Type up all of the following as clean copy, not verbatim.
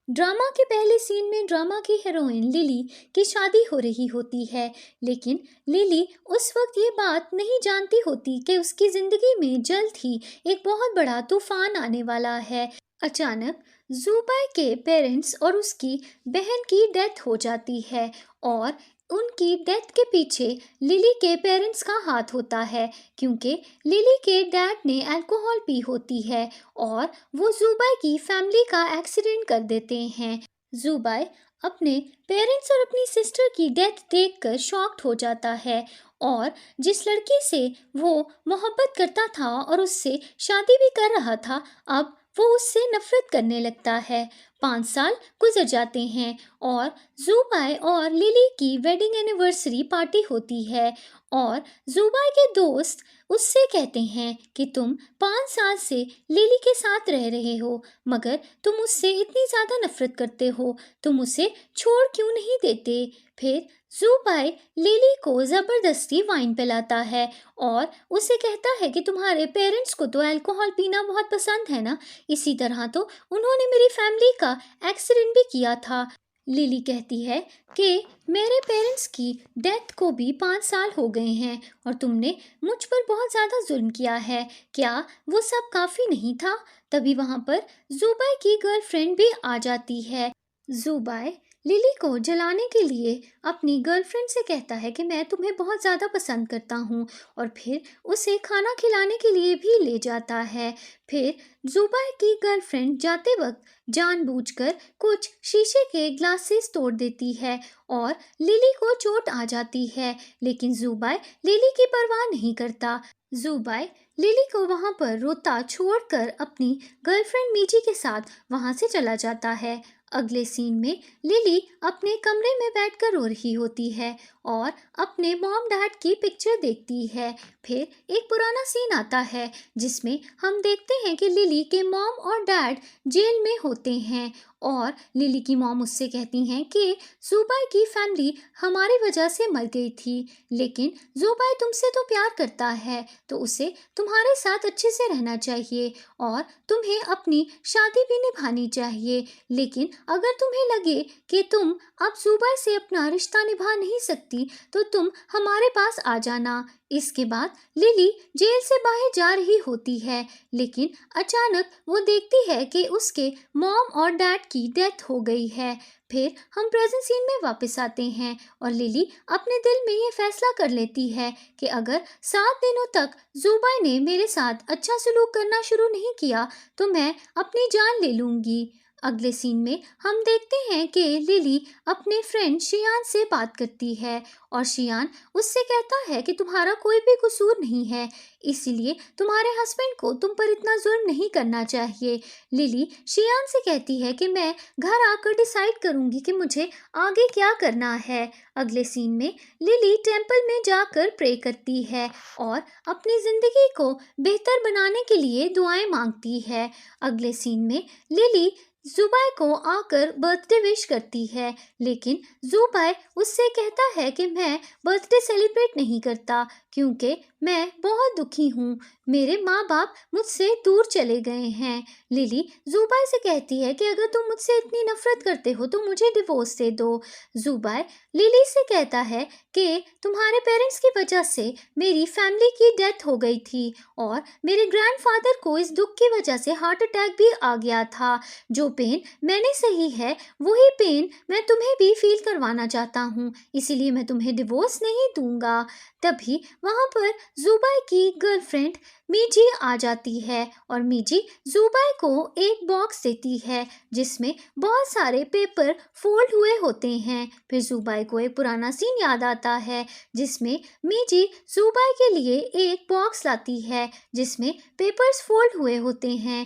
Drama के पहले scene में ड्रामा की हीरोइन लिली की शादी हो रही होती है, लेकिन लिली उस वक्त ये बात नहीं जानती होती कि उसकी जिंदगी में जल्द ही एक बहुत बड़ा तूफान आने वाला है। अचानक ज़ुबाई के पेरेंट्स और उसकी बहन की डेथ हो जाती है और उनकी डेथ के पीछे लिली के पेरेंट्स का हाथ होता है, क्योंकि लिली के डैड ने अल्कोहल पी होती है और वो ज़ुबाई की फैमिली का एक्सीडेंट कर देते हैं। ज़ुबाई अपने पेरेंट्स और अपनी सिस्टर की डेथ देखकर शॉक्ड हो जाता है और जिस लड़की से वो मोहब्बत करता था और उससे शादी भी कर रहा था, अब वो उससे नफरत करने लगता है। 5 साल गुजर जाते हैं और ज़ुबाई और लिली की वेडिंग एनिवर्सरी पार्टी होती है और ज़ुबाई के दोस्त उससे कहते हैं कि तुम 5 साल से लिली के साथ रह रहे हो, मगर तुम उससे इतनी ज़्यादा नफरत करते हो, तुम उसे छोड़ क्यों नहीं देते। फिर ज़ुबाई लिली को ज़बरदस्ती वाइन पिलाता है और उसे कहता है कि तुम्हारे पेरेंट्स को तो अल्कोहल पीना बहुत पसंद है ना, इसी तरह तो उन्होंने मेरी फैमिली का एक्सीडेंट भी किया था। लिली कहती है कि मेरे पेरेंट्स की डेथ को भी 5 साल हो गए हैं और तुमने मुझ पर बहुत ज़्यादा जुल्म किया है, क्या वो सब काफ़ी नहीं था। तभी वहाँ पर ज़ुबाई की गर्लफ्रेंड भी आ जाती है। ज़ुबाई लिली को जलाने के लिए अपनी गर्लफ्रेंड से कहता है कि मैं तुम्हें बहुत ज़्यादा पसंद करता हूँ और फिर उसे खाना खिलाने के लिए भी ले जाता है। फिर ज़ुबाई की गर्लफ्रेंड जाते वक्त जानबूझकर कुछ शीशे के ग्लासेस तोड़ देती है और लिली को चोट आ जाती है, लेकिन ज़ुबाई लिली की परवाह नहीं करता। ज़ुबाई लिली को वहाँ पर रोता छोड़कर अपनी गर्लफ्रेंड मीजी के साथ वहाँ से चला जाता है। अगले सीन में लिली अपने कमरे में बैठकर रो रही होती है और अपने मॉम डैड की पिक्चर देखती है। फिर एक पुराना सीन आता है जिसमें हम देखते हैं कि लिली के मॉम और डैड जेल में होते हैं और लिली की मॉम उससे कहती हैं कि ज़ुबाई की फैमिली हमारी वजह से मर गई थी, लेकिन ज़ुबाई तुमसे तो प्यार करता है तो उसे तुम्हारे साथ अच्छे से रहना चाहिए और तुम्हें अपनी शादी भी निभानी चाहिए, लेकिन अगर तुम्हें लगे कि तुम अब ज़ुबाई से अपना रिश्ता निभा नहीं सकती तो तुम हमारे पास आ जाना। इसके बाद लिली जेल से बाहर जा रही होती है, लेकिन अचानक वो देखती है कि उसके मॉम और डैड की डेथ हो गई है। फिर हम प्रेजेंट सीन में वापस आते हैं और लिली अपने दिल में ये फैसला कर लेती है कि अगर 7 दिनों तक ज़ुबाई ने मेरे साथ अच्छा सलूक करना शुरू नहीं किया तो मैं अपनी जान ले लूँगी। अगले सीन में हम देखते हैं कि लिली अपने फ्रेंड शियान से बात करती है और शियान उससे कहता है कि तुम्हारा कोई भी कसूर नहीं है, इसीलिए तुम्हारे हस्बैंड को तुम पर इतना जुल्म नहीं करना चाहिए। लिली शियान से कहती है कि मैं घर आकर डिसाइड करूंगी कि मुझे आगे क्या करना है। अगले सीन में लिली टेम्पल में जाकर प्रे करती है और अपनी ज़िंदगी को बेहतर बनाने के लिए दुआएं मांगती है। अगले सीन में लिली ज़ुबाई को आकर बर्थडे विश करती है, लेकिन ज़ुबाई उससे कहता है कि मैं बर्थडे सेलिब्रेट नहीं करता क्योंकि मैं बहुत दुखी हूँ, मेरे माँ बाप मुझसे दूर चले गए हैं। लिली ज़ुबाई से कहती है कि अगर तुम मुझसे इतनी नफरत करते हो तो मुझे डिवोर्स दे दो। ज़ुबाई लिली से कहता है कि तुम्हारे पेरेंट्स की वजह से मेरी फैमिली की डेथ हो गई थी और मेरे ग्रैंडफादर को इस दुख की वजह से हार्ट अटैक भी आ गया था। जो पेन मैंने सही है वही पेन मैं तुम्हें भी फील करवाना चाहता हूँ, इसीलिए मैं तुम्हें डिवोर्स नहीं दूंगा। तभी वहाँ पर ज़ुबाई की गर्लफ्रेंड मीजी आ जाती है और मीजी ज़ुबाई को एक बॉक्स देती है जिसमें बहुत सारे पेपर फोल्ड हुए होते हैं। फिर ज़ुबाई को एक पुराना सीन याद आता है जिसमें मीजी ज़ुबाई के लिए एक बॉक्स लाती है जिसमें पेपर्स फोल्ड हुए होते हैं।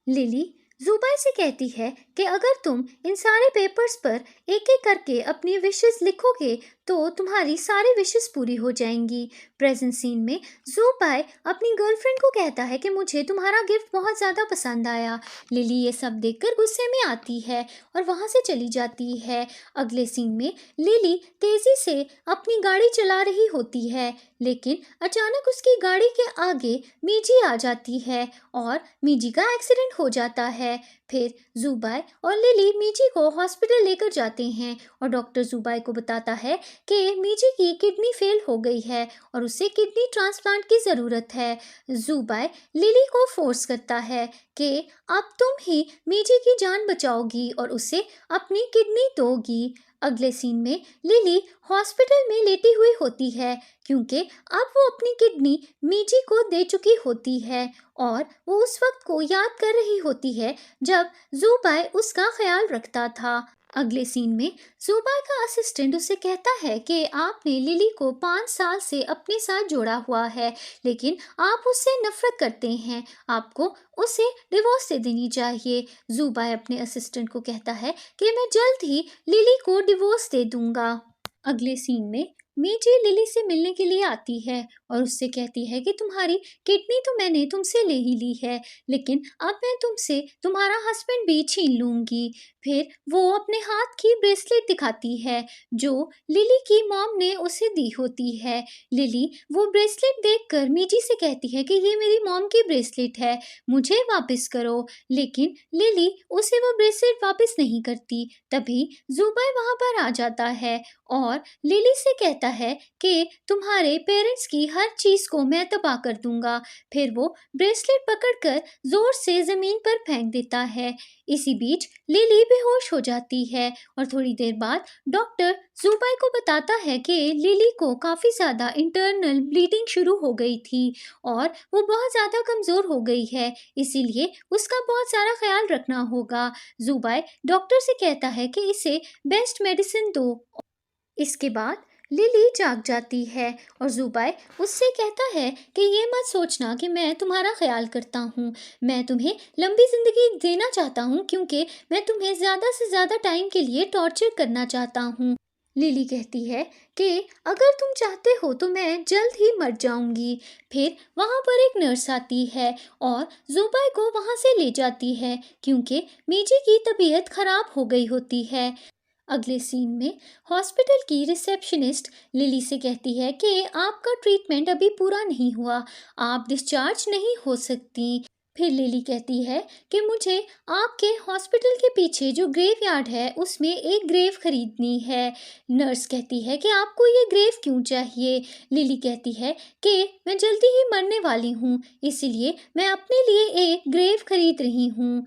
लिली ज़ुबाई से कहती है कि अगर तुम इन सारे पेपर्स पर एक एक करके अपनी विशेस लिखोगे तो तुम्हारी सारी विशेस पूरी हो जाएंगी। प्रेजेंट सीन में ज़ुबाई अपनी गर्लफ्रेंड को कहता है कि मुझे तुम्हारा गिफ्ट बहुत ज़्यादा पसंद आया। लिली ये सब देखकर गुस्से में आती है और वहाँ से चली जाती है। अगले सीन में लिली तेज़ी से अपनी गाड़ी चला रही होती है, लेकिन अचानक उसकी गाड़ी के आगे मीजी आ जाती है और मीजी का एक्सीडेंट हो जाता है। है। फिर जुबाई और लिली मीजी को हॉस्पिटल लेकर जाते हैं और डॉक्टर जुबाई को बताता है कि मीजी की किडनी फेल हो गई है और उसे किडनी ट्रांसप्लांट की ज़रूरत है। जुबाई लिली को फोर्स करता है कि अब तुम ही मीजी की जान बचाओगी और उसे अपनी किडनी दोगी। अगले सीन में लिली हॉस्पिटल में लेटी हुई होती है क्योंकि अब वो अपनी किडनी मीजी को दे चुकी होती है और वो उस वक्त को याद कर रही होती है जब जुबाई उसका ख्याल रखता था। अगले सीन में जुबाई का असिस्टेंट उसे कहता है कि आपने लिली को 5 साल से अपने साथ जोड़ा हुआ है, लेकिन आप उससे नफरत करते हैं, आपको उसे डिवोर्स दे देनी चाहिए। जुबाई अपने असिस्टेंट को कहता है कि मैं जल्द ही लिली को डिवोर्स दे दूंगा। अगले सीन में मीजी लिली से मिलने के लिए आती है और उससे कहती है कि तुम्हारी किडनी तो मैंने तुमसे ले ही ली है, लेकिन अब मैं तुमसे तुम्हारा हस्बैंड भी छीन लूंगी। फिर वो अपने हाथ की ब्रेसलेट दिखाती है जो लिली की मॉम ने उसे दी होती है। लिली वो ब्रेसलेट देखकर मीजी से कहती है कि ये मेरी मॉम की ब्रेसलेट है, मुझे वापस करो, लेकिन लिली उसे वो ब्रेसलेट वापस नहीं करती। तभी जुबाई वहां पर आ जाता है और लिली से कहता है कि तुम्हारे पेरेंट्स की हर चीज को मैं तबाह कर दूंगा। फिर वो ब्रेसलेट पकड़कर जोर से जमीन पर फेंक देता है। इसी बीच लिली बेहोश हो जाती है और थोड़ी देर बाद डॉक्टर जुबाई को बताता है कि लिली को काफी ज्यादा इंटरनल ब्लीडिंग शुरू हो गई थी और वो बहुत ज्यादा कमजोर हो गई है, इसीलिए उसका बहुत सारा ख्याल रखना होगा। जुबाई डॉक्टर से कहता है कि इसे बेस्ट मेडिसिन दो। इसके बाद लिली जाग जाती है और जुबाई उससे कहता है कि ये मत सोचना कि मैं तुम्हारा ख्याल करता हूँ, मैं तुम्हें लंबी ज़िंदगी देना चाहता हूँ क्योंकि मैं तुम्हें ज़्यादा से ज़्यादा टाइम के लिए टॉर्चर करना चाहता हूँ। लिली कहती है कि अगर तुम चाहते हो तो मैं जल्द ही मर जाऊंगी। फिर वहाँ पर एक नर्स आती है और जुबाई को वहाँ से ले जाती है क्योंकि मीजी की तबीयत खराब हो गई होती है। अगले सीन में हॉस्पिटल की रिसेप्शनिस्ट लिली से कहती है कि आपका ट्रीटमेंट अभी पूरा नहीं हुआ, आप डिस्चार्ज नहीं हो सकती। फिर लिली कहती है कि मुझे आपके हॉस्पिटल के पीछे जो ग्रेवयार्ड है उसमें एक ग्रेव खरीदनी है। नर्स कहती है कि आपको ये ग्रेव क्यों चाहिए। लिली कहती है कि मैं जल्दी ही मरने वाली हूँ, इसलिए मैं अपने लिए एक ग्रेव खरीद रही हूँ।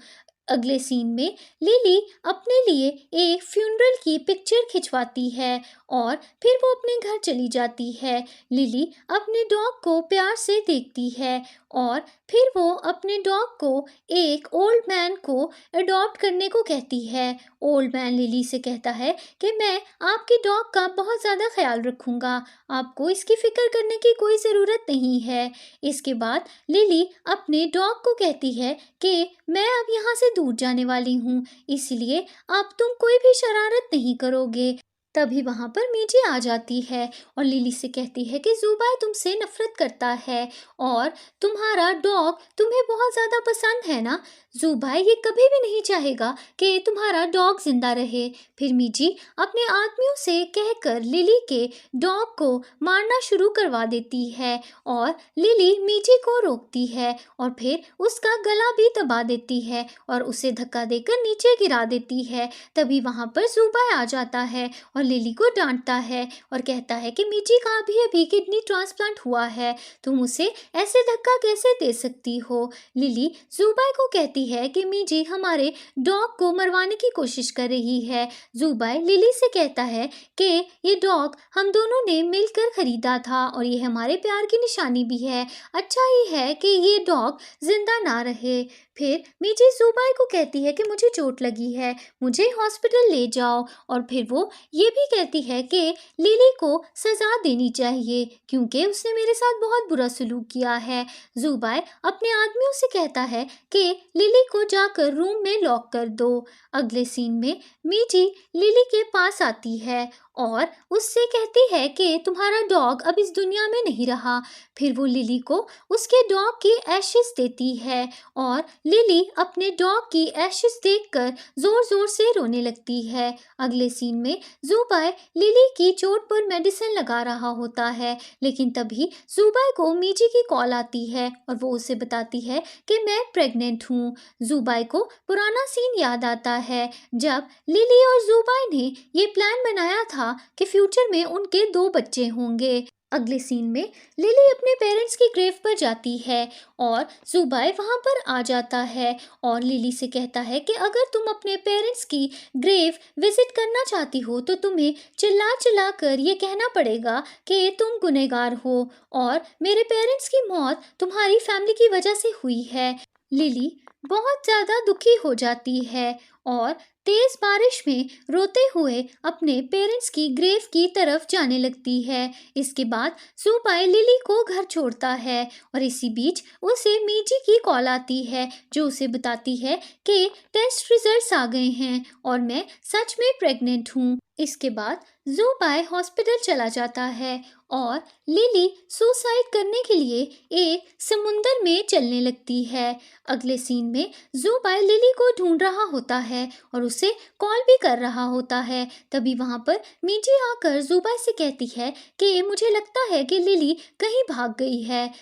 अगले सीन में लिली अपने लिए एक फ्यूनरल की पिक्चर खिंचवाती है और फिर वो अपने घर चली जाती है। लिली अपने डॉग को प्यार से देखती है और फिर वो अपने डॉग को एक ओल्ड मैन को अडॉप्ट करने को कहती है। ओल्ड मैन लिली से कहता है कि मैं आपके डॉग का बहुत ज़्यादा ख्याल रखूँगा, आपको इसकी फ़िक्र करने की कोई ज़रूरत नहीं है। इसके बाद लिली अपने डॉग को कहती है कि मैं अब यहाँ से दूर जाने वाली हूँ, इसलिए अब तुम कोई भी शरारत नहीं करोगे। तभी वहाँ पर मीजी आ जाती है और लिली से कहती है कि जुबाई तुमसे नफरत करता है और तुम्हारा डॉग तुम्हें बहुत ज़्यादा पसंद है ना। जुबाई ये कभी भी नहीं चाहेगा कि तुम्हारा डॉग जिंदा रहे। फिर मीजी अपने आदमियों से कहकर लिली के डॉग को मारना शुरू करवा देती है और लिली मीजी को रोकती है और फिर उसका गला भी दबा देती है और उसे धक्का देकर नीचे गिरा देती है। तभी वहाँ पर जुबाई आ जाता है और लिली को डांटता है और कहता है कि मीजी का अभी अभी किडनी ट्रांसप्लांट हुआ है, तुम उसे ऐसे धक्का कैसे दे सकती हो। लिली जुबाई को कहती है कि मीजी हमारे डॉग को मरवाने की कोशिश कर रही है। जुबाई लिली से कहता है कि ये डॉग हम दोनों ने मिलकर खरीदा था और ये हमारे प्यार की निशानी भी है, अच्छा ही है कि ये डॉग जिंदा ना रहे। फिर मीजी जुबाई को कहती है कि मुझे चोट लगी है, मुझे हॉस्पिटल ले जाओ और फिर वो ये भी कहती है कि लिली को सज़ा देनी चाहिए क्योंकि उसने मेरे साथ बहुत बुरा सलूक किया है। जुबाई अपने आदमियों से कहता है कि लिली को जाकर रूम में लॉक कर दो। अगले सीन में मीजी लिली के पास आती है और उससे कहती है कि तुम्हारा डॉग अब इस दुनिया में नहीं रहा। फिर वो लिली को उसके डॉग की एशेस देती है और लिली अपने डॉग की एशेस देखकर जोर-जोर से रोने लगती है। अगले सीन में ज़ुबाई लिली की चोट पर मेडिसिन लगा रहा होता है, लेकिन तभी ज़ुबाई को मीजी की कॉल आती है और वो उसे बताती है कि मैं प्रेग्नेंट हूँ। ज़ुबाई को पुराना सीन याद आता है जब लिली और ज़ुबाई ने ये प्लान बनाया था कि फ्यूचर में उनके 2 बच्चे होंगे। अगले सीन में लिली अपने पेरेंट्स की ग्रेव पर जाती है और ज़ुबाई वहाँ पर आ जाता है और लिली से कहता है कि अगर तुम अपने पेरेंट्स की ग्रेव विजिट करना चाहती हो तो तुम्हें चिल्ला चिल्ला कर ये कहना पड़ेगा कि तुम गुनहगार हो और मेरे पेरेंट्स की मौत तुम्हारी फैमिली की वजह से हुई है। लिली बहुत ज़्यादा दुखी हो जाती है और तेज बारिश में रोते हुए अपने पेरेंट्स की ग्रेव की तरफ जाने लगती है। इसके बाद ज़ुबाई लिली को घर छोड़ता है और इसी बीच उसे मीजी की कॉल आती है जो उसे बताती है कि टेस्ट रिजल्ट्स आ गए हैं और मैं सच में प्रेग्नेंट हूँ। इसके बाद ज़ुबाई हॉस्पिटल चला जाता है और लिली सुसाइड करने के लिए एक समुंदर में चलने लगती है। अगले सीन में ज़ुबाई लिली को ढूंढ रहा होता है और उसे कॉल भी कर रहा होता है। तभी वहाँ पर मीजी आकर ज़ुबाई से कहती है कि मुझे लगता है कि लिली कहीं भाग गई है।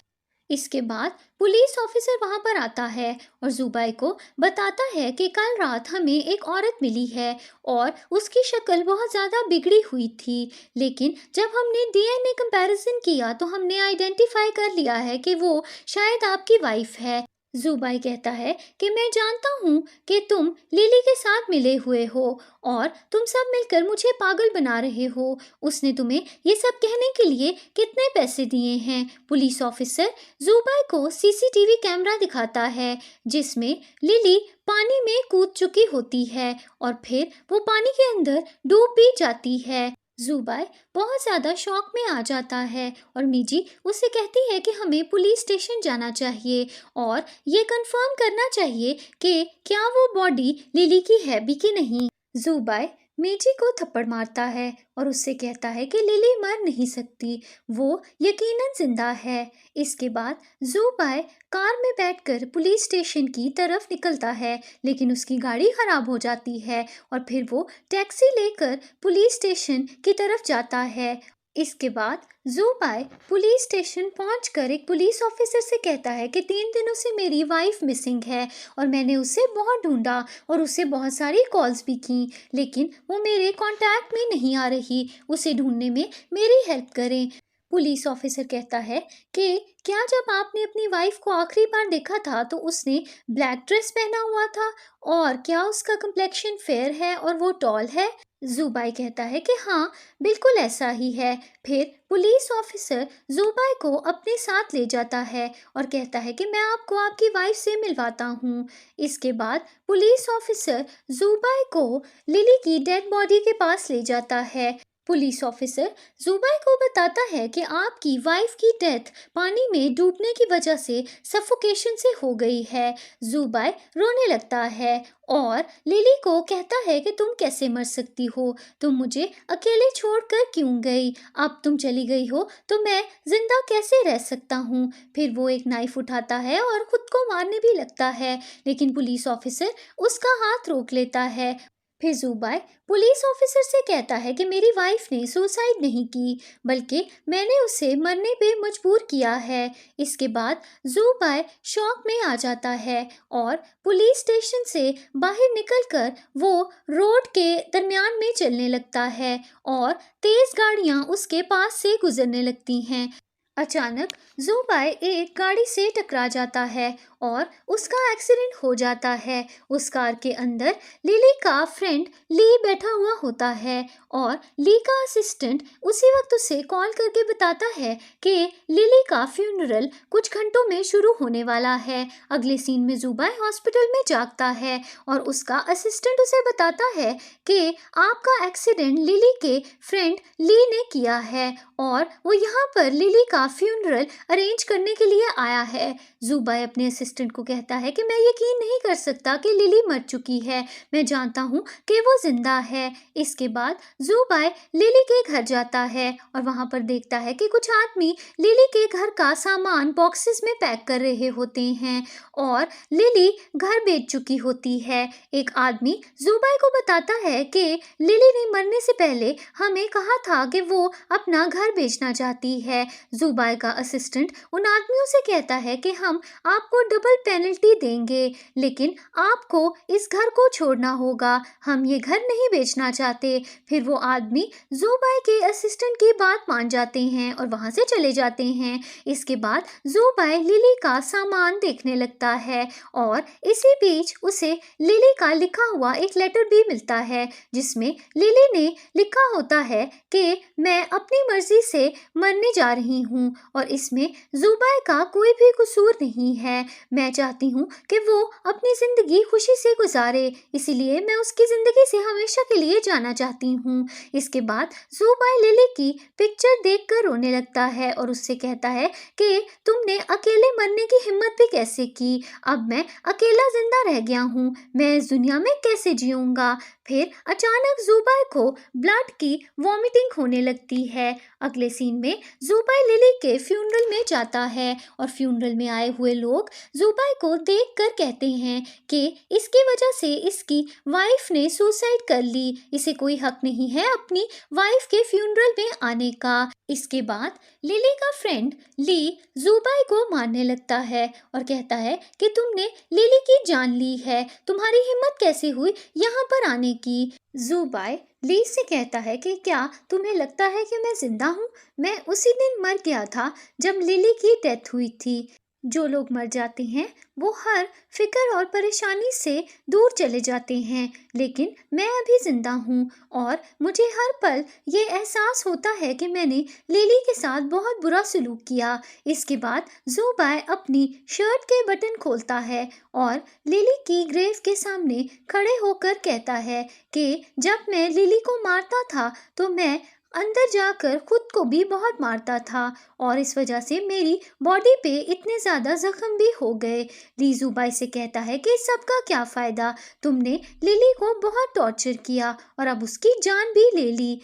इसके बाद पुलिस ऑफिसर वहां पर आता है और ज़ुबाई को बताता है कि कल रात हमें एक औरत मिली है और उसकी शक्ल बहुत ज़्यादा बिगड़ी हुई थी, लेकिन जब हमने डीएनए कंपैरिजन किया तो हमने आइडेंटिफाई कर लिया है कि वो शायद आपकी वाइफ है। ज़ुबाई कहता है कि मैं जानता हूँ कि तुम लिली के साथ मिले हुए हो और तुम सब मिलकर मुझे पागल बना रहे हो। उसने तुम्हें ये सब कहने के लिए कितने पैसे दिए हैं? पुलिस ऑफिसर ज़ुबाई को सीसीटीवी कैमरा दिखाता है जिसमें लिली पानी में कूद चुकी होती है और फिर वो पानी के अंदर डूब भी जाती है। ज़ुबाई बहुत ज़्यादा शॉक में आ जाता है और मीजी उसे कहती है कि हमें पुलिस स्टेशन जाना चाहिए और ये कंफर्म करना चाहिए कि क्या वो बॉडी लिली की है भी कि नहीं। ज़ुबाई मीजी को थप्पड़ मारता है और उससे कहता है कि लिली मर नहीं सकती, वो यकीनन जिंदा है। इसके बाद ज़ुबाई कार में बैठकर पुलिस स्टेशन की तरफ निकलता है, लेकिन उसकी गाड़ी खराब हो जाती है और फिर वो टैक्सी लेकर पुलिस स्टेशन की तरफ जाता है। इसके बाद ज़ुबाई पुलिस स्टेशन पहुंचकर एक पुलिस ऑफिसर से कहता है कि 3 दिनों से मेरी वाइफ मिसिंग है और मैंने उसे बहुत ढूंढा और उसे बहुत सारी कॉल्स भी की, लेकिन वो मेरे कांटेक्ट में नहीं आ रही। उसे ढूंढने में मेरी हेल्प करें। पुलिस ऑफिसर कहता है कि क्या जब आपने अपनी वाइफ को आखिरी बार देखा था तो उसने ब्लैक ड्रेस पहना हुआ था और क्या उसका कम्प्लेक्शन फेयर है और वो टॉल है? ज़ुबाई कहता है कि हाँ, बिल्कुल ऐसा ही है। फिर पुलिस ऑफिसर ज़ुबाई को अपने साथ ले जाता है और कहता है कि मैं आपको आपकी वाइफ से मिलवाता हूँ। इसके बाद पुलिस ऑफिसर ज़ुबाई को लिली की डेड बॉडी के पास ले जाता है। पुलिस ऑफिसर ज़ुबाई को बताता है कि आपकी वाइफ की डेथ पानी में डूबने की वजह से सफोकेशन से हो गई है। ज़ुबाई रोने लगता है और लिली को कहता है कि तुम कैसे मर सकती हो, तुम मुझे अकेले छोड़कर क्यों गई? अब तुम चली गई हो तो मैं जिंदा कैसे रह सकता हूँ? फिर वो एक नाइफ उठाता है और खुद को मारने भी लगता है, लेकिन पुलिस ऑफिसर उसका हाथ रोक लेता है। फिर ज़ुबाई पुलिस ऑफिसर से कहता है कि मेरी वाइफ ने सुसाइड नहीं की, बल्कि मैंने उसे मरने पे मजबूर किया है। इसके बाद ज़ुबाई शॉक में आ जाता है और पुलिस स्टेशन से बाहर निकलकर वो रोड के दरमियान में चलने लगता है और तेज गाड़ियां उसके पास से गुजरने लगती हैं। अचानक ज़ुबाई एक गाड़ी से टकरा जाता है और उसका एक्सीडेंट हो जाता है। उस कार के अंदर लिली का फ्रेंड ली बैठा हुआ होता है और ली का असिस्टेंट उसी वक्त उसे कॉल करके बताता है कि लिली का फ्यूनरल कुछ घंटों में शुरू होने वाला है। अगले सीन में ज़ुबाई हॉस्पिटल में जागता है और उसका असिस्टेंट उसे बताता है कि आपका एक्सीडेंट लिली के फ्रेंड ली ने किया है और वो यहाँ पर लिली का फ्यूनरल अरेंज करने के लिए आया है। ज़ुबाई अपने असिस्टेंट को कहता है कि मैं यकीन नहीं कर सकता कि लिली मर चुकी है, मैं जानता हूँ कि वो जिंदा है। इसके बाद ज़ुबाई लिली के घर जाता है और वहाँ पर देखता है कि कुछ आदमी लिली के घर का सामान बॉक्सेस में पैक कर रहे होते हैं और लिली घर बेच चुकी होती है। एक आदमी ज़ुबाई को बताता है कि लिली ने मरने से पहले हमें कहा था कि वो अपना घर बेचना चाहती है। ज़ुबाई का असिस्टेंट उन आदमियों से कहता है कि हम आपको डबल पेनल्टी देंगे, लेकिन आपको इस घर को छोड़ना होगा, हम ये घर नहीं बेचना चाहते। फिर वो आदमी ज़ुबाई के असिस्टेंट की बात मान जाते हैं और वहाँ से चले जाते हैं। इसके बाद ज़ुबाई लिली का सामान देखने लगता है और इसी बीच उसे लिली का लिखा हुआ एक लेटर भी मिलता है, जिसमें लिली ने लिखा होता है कि मैं अपनी मर्जी से मरने जा रही हूँ और इसमें ज़ुबाई का कोई भी कसूर नहीं है। मैं चाहती हूँ कि वो अपनी ज़िंदगी खुशी से गुजारे, इसीलिए मैं उसकी ज़िंदगी से हमेशा के लिए जाना चाहती हूँ। इसके बाद ज़ुबाई लिली की पिक्चर देखकर रोने लगता है और उससे कहता है कि तुमने अकेले मरने की हिम्मत भी कैसे की, अब मैं अकेला जिंदा रह गया हूँ, मैं इस दुनिया में कैसे जीऊँगा। फिर अचानक ज़ुबाई को ब्लड की वॉमिटिंग होने लगती है। अगले सीन में ज़ुबाई लिली के फ्यूनरल में जाता है और फ्यूनरल में आए हुए लोग ज़ुबाई को देखकर कहते हैं कि इसकी वजह से इसकी वाइफ ने सुसाइड कर ली, इसे कोई हक नहीं है अपनी वाइफ के फ्यूनरल में आने का। इसके बाद लिली का फ्रेंड ली ज़ुबाई को मारने लगता है और कहता है कि तुमने लिली की जान ली है, तुम्हारी हिम्मत कैसे हुई यहाँ पर आने की। ज़ुबाई ली से कहता है कि क्या तुम्हें लगता है कि मैं जिंदा हूँ? मैं उसी दिन मर गया था जब लिली की डेथ हुई थी। जो लोग मर जाते हैं वो हर फिक्र और परेशानी से दूर चले जाते हैं, लेकिन मैं अभी जिंदा हूँ और मुझे हर पल ये एहसास होता है कि मैंने लिली के साथ बहुत बुरा सलूक किया। इसके बाद ज़ुबाई अपनी शर्ट के बटन खोलता है और लिली की ग्रेव के सामने खड़े होकर कहता है कि जब मैं लिली को मारता था तो मैं अंदर जाकर खुद को भी बहुत मारता था और इस वजह से मेरी बॉडी पे इतने ज़्यादा जख्म भी हो गए। ली ज़ुबाई से कहता है कि इस सब का क्या फ़ायदा, तुमने लिली को बहुत टॉर्चर किया और अब उसकी जान भी ले ली।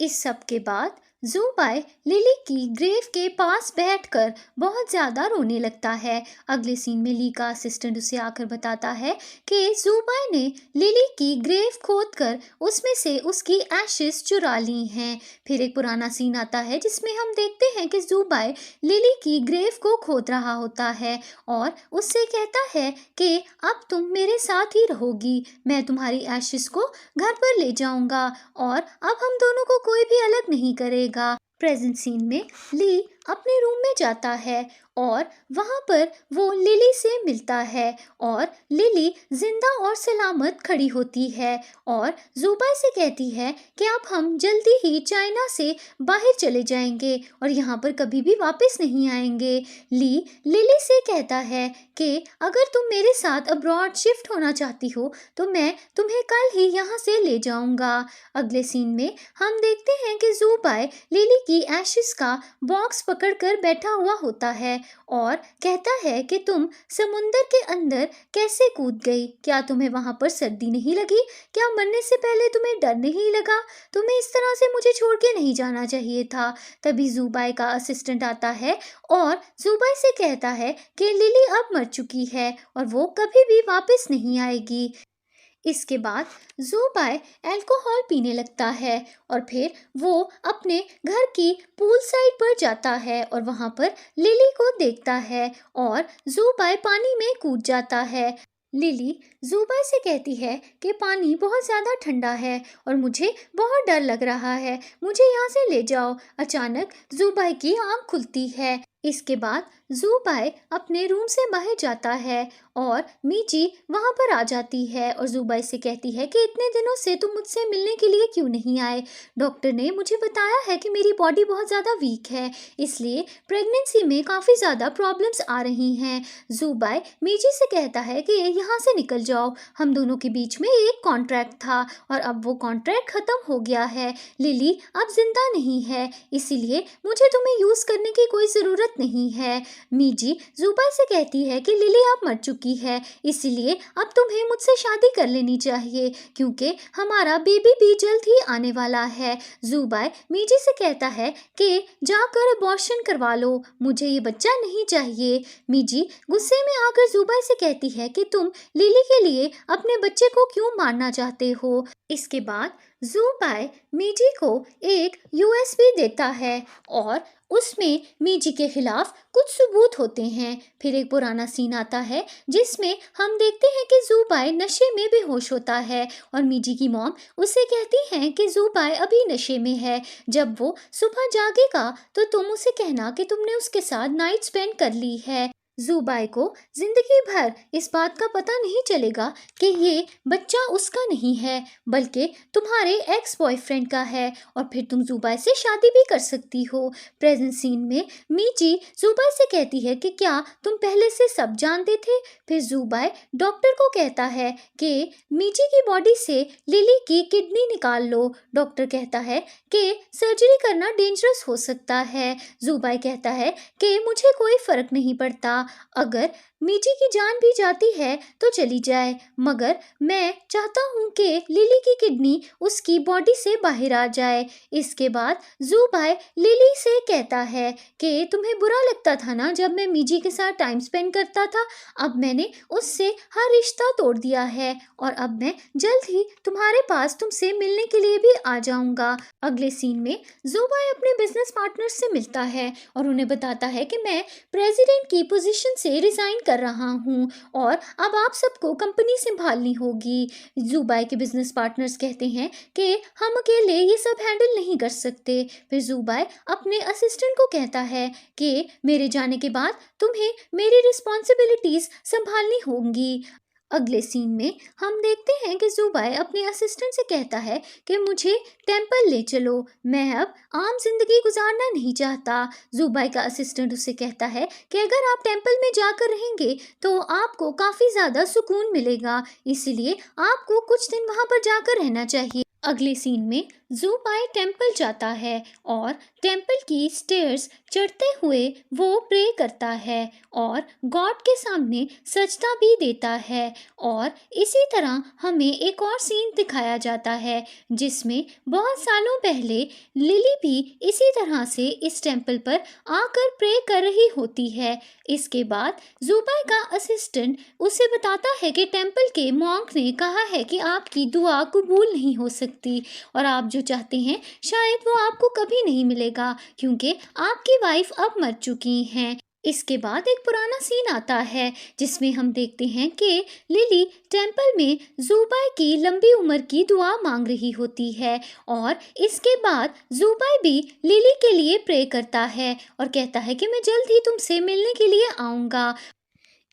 इस सब के बाद ज़ुबाई लिली की ग्रेव के पास बैठकर बहुत ज़्यादा रोने लगता है। अगले सीन में ली का असिस्टेंट उसे आकर बताता है कि ज़ुबाई ने लिली की ग्रेव खोदकर उसमें से उसकी एशेस चुरा ली हैं। फिर एक पुराना सीन आता है जिसमें हम देखते हैं कि ज़ुबाई लिली की ग्रेव को खोद रहा होता है और उससे कहता है कि अब तुम मेरे साथ ही रहोगी, मैं तुम्हारी एशेस को घर पर ले जाऊंगा और अब हम दोनों को कोई भी अलग नहीं करेगा। प्रेजेंट सीन में ली अपने रूम में जाता है और वहाँ पर वो लिली से मिलता है और लिली जिंदा और सलामत खड़ी होती है और ज़ुबाई से कहती है कि अब हम जल्दी ही चाइना से बाहर चले जाएंगे और यहाँ पर कभी भी वापस नहीं आएंगे। ली लिली से कहता है कि अगर तुम मेरे साथ अब्रॉड शिफ्ट होना चाहती हो तो मैं तुम्हें कल ही यहाँ से ले जाऊंगा। अगले सीन में हम देखते हैं कि ज़ुबाई लिली की एशेस का बॉक्स पकड़कर बैठा हुआ होता है और कहता है कि तुम समुंदर के अंदर कैसे कूद गई, क्या तुम्हें वहां पर सर्दी नहीं लगी, क्या मरने से पहले तुम्हें डर नहीं लगा, तुम्हें इस तरह से मुझे छोड़ के नहीं जाना चाहिए था। तभी ज़ुबाई का असिस्टेंट आता है और ज़ुबाई से कहता है कि लिली अब मर चुकी है और वो कभी भी वापस नहीं आएगी। इसके बाद ज़ुबाई अल्कोहल पीने लगता है और फिर वो अपने घर की पूल साइड पर जाता है और वहाँ पर लिली को देखता है और ज़ुबाई पानी में कूद जाता है। लिली ज़ुबाई से कहती है कि पानी बहुत ज़्यादा ठंडा है और मुझे बहुत डर लग रहा है, मुझे यहाँ से ले जाओ। अचानक ज़ुबाई की आँख खुलती है। इसके बाद ज़ुबाई अपने रूम से बाहर जाता है और मीची वहाँ पर आ जाती है और ज़ुबाई से कहती है कि इतने दिनों से तुम मुझसे मिलने के लिए क्यों नहीं आए, डॉक्टर ने मुझे बताया है कि मेरी बॉडी बहुत ज़्यादा वीक है, इसलिए प्रेगनेंसी में काफ़ी ज़्यादा प्रॉब्लम्स आ रही हैं। ज़ुबाई मीची से कहता है कि यहाँ से निकल जाओ, हम दोनों के बीच में एक कॉन्ट्रैक्ट था और अब वो कॉन्ट्रैक्ट ख़त्म हो गया है, लिली अब जिंदा नहीं है, इसीलिए मुझे तुम्हें यूज़ करने की कोई ज़रूरत ज़रूरत नहीं है। मीजी ज़ुबाई से कहती है कि लिली अब मर चुकी है, इसलिए अब तुम्हें मुझसे शादी कर लेनी चाहिए क्योंकि हमारा बेबी भी जल्द ही आने वाला है। ज़ुबाई मीजी से कहता है कि जाकर अबॉर्शन करवा लो, मुझे ये बच्चा नहीं चाहिए। मीजी गुस्से में आकर ज़ुबाई से कहती है कि तुम लिली के लिए अपने बच्चे को क्यों मारना चाहते हो। इसके बाद ज़ुबाई मीजी को एक यूएसबी देता है और उसमें मीजी के खिलाफ कुछ सबूत होते हैं। फिर एक पुराना सीन आता है जिसमें हम देखते हैं कि ज़ुबाई नशे में बेहोश होता है और मीजी की मॉम उसे कहती हैं कि ज़ुबाई अभी नशे में है। जब वो सुबह जागेगा तो तुम उसे कहना कि तुमने उसके साथ नाइट स्पेंड कर ली है। ज़ुबाई को जिंदगी भर इस बात का पता नहीं चलेगा कि ये बच्चा उसका नहीं है बल्कि तुम्हारे एक्स बॉयफ्रेंड का है और फिर तुम ज़ुबाई से शादी भी कर सकती हो। प्रेजेंट सीन में मीजी ज़ुबाई से कहती है कि क्या तुम पहले से सब जानते थे। फिर ज़ुबाई डॉक्टर को कहता है कि मीजी की बॉडी से लिली की किडनी निकाल लो। डॉक्टर कहता है कि सर्जरी करना डेंजरस हो सकता है। ज़ुबाई कहता है कि मुझे कोई फर्क नहीं पड़ता, अगर मीजी की जान भी जाती है तो चली जाए, मगर मैं चाहता हूँ कि लिली की किडनी उसकी बॉडी से बाहर आ जाए। इसके बाद ज़ुबाई लिली से कहता है कि तुम्हें बुरा लगता था ना जब मैं मीजी के साथ टाइम स्पेंड करता था, अब मैंने उससे हर रिश्ता तोड़ दिया है और अब मैं जल्द ही तुम्हारे पास तुमसे मिलने के लिए भी आ जाऊंगा। अगले सीन में ज़ुबाई अपने बिजनेस पार्टनर से मिलता है और उन्हें बताता है कि मैं प्रेसिडेंट की पोजीशन से रिजाइन कर रहा हूँ और अब आप सबको कंपनी संभालनी होगी। ज़ुबाई के बिजनेस पार्टनर्स कहते हैं कि हम अकेले ये सब हैंडल नहीं कर सकते। फिर ज़ुबाई अपने असिस्टेंट को कहता है कि मेरे जाने के बाद तुम्हें मेरी रिस्पॉन्सिबिलिटीज संभालनी होंगी। अगले सीन में हम देखते हैं कि ज़ुबाई अपने असिस्टेंट से कहता है कि मुझे टेंपल ले चलो, मैं अब आम जिंदगी गुजारना नहीं चाहता। ज़ुबाई का असिस्टेंट उसे कहता है कि अगर आप टेंपल में जाकर रहेंगे तो आपको काफ़ी ज़्यादा सुकून मिलेगा, इसलिए आपको कुछ दिन वहाँ पर जाकर रहना चाहिए। अगले सीन में ज़ुबाई टेंपल जाता है और टेंपल की स्टेयर्स चढ़ते हुए वो प्रे करता है और गॉड के सामने सजदा भी देता है। और इसी तरह हमें एक और सीन दिखाया जाता है जिसमें बहुत सालों पहले लिली भी इसी तरह से इस टेंपल पर आकर प्रे कर रही होती है। इसके बाद ज़ुबाई का असिस्टेंट उसे बताता है कि टेंपल के मॉन्क ने कहा है कि आपकी दुआ कबूल नहीं हो सकती और आप जो चाहते हैं शायद वो आपको कभी नहीं मिलेगा क्योंकि आपकी वाइफ अब मर चुकी हैं। इसके बाद एक पुराना सीन आता है जिसमें हम देखते हैं कि लिली टेंपल में ज़ुबाई की लंबी उम्र की दुआ मांग रही होती है और इसके बाद ज़ुबाई भी लिली के लिए प्रे करता है और कहता है कि मैं जल्द ही तुमसे मिलने के लिए आऊँगा।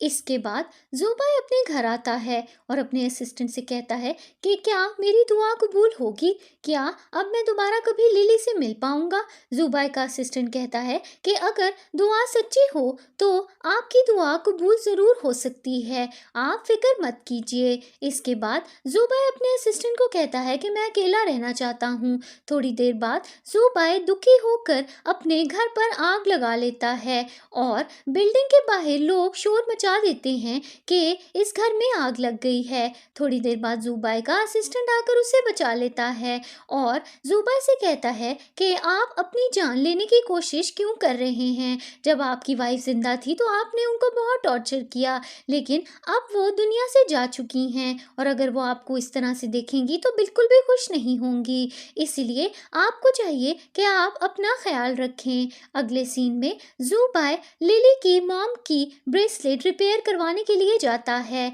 इसके बाद ज़ुबाई अपने घर आता है और अपने असिस्टेंट से कहता है कि क्या मेरी दुआ कबूल होगी, क्या अब मैं दोबारा कभी लिली से मिल पाऊंगा। ज़ुबाई का असिस्टेंट कहता है कि अगर दुआ सच्ची हो तो आपकी दुआ कबूल ज़रूर हो सकती है, आप फिक्र मत कीजिए। इसके बाद ज़ुबाई अपने असिस्टेंट को कहता है कि मैं अकेला रहना चाहता हूँ। थोड़ी देर बाद ज़ुबाई दुखी होकर अपने घर पर आग लगा लेता है और बिल्डिंग के बाहर लोग शोर मचा देते हैं कि इस घर में आग लग गई है। थोड़ी देर बाद ज़ुबाई का असिस्टेंट आकर उसे बचा लेता है और ज़ुबाई से कहता है कि आप अपनी जान लेने की कोशिश क्यों कर रहे हैं, जब आपकी वाइफ जिंदा थी तो आपने उनको बहुत टॉर्चर किया, लेकिन अब वो दुनिया से जा चुकी हैं और अगर वो आपको इस तरह से देखेंगी तो बिल्कुल भी खुश नहीं होंगी, इसलिए आपको चाहिए कि आप अपना ख्याल रखें। अगले सीन में ज़ुबाई लिली की मॉम की ब्रेसलेट रिपेयर करवाने के लिए जाता है।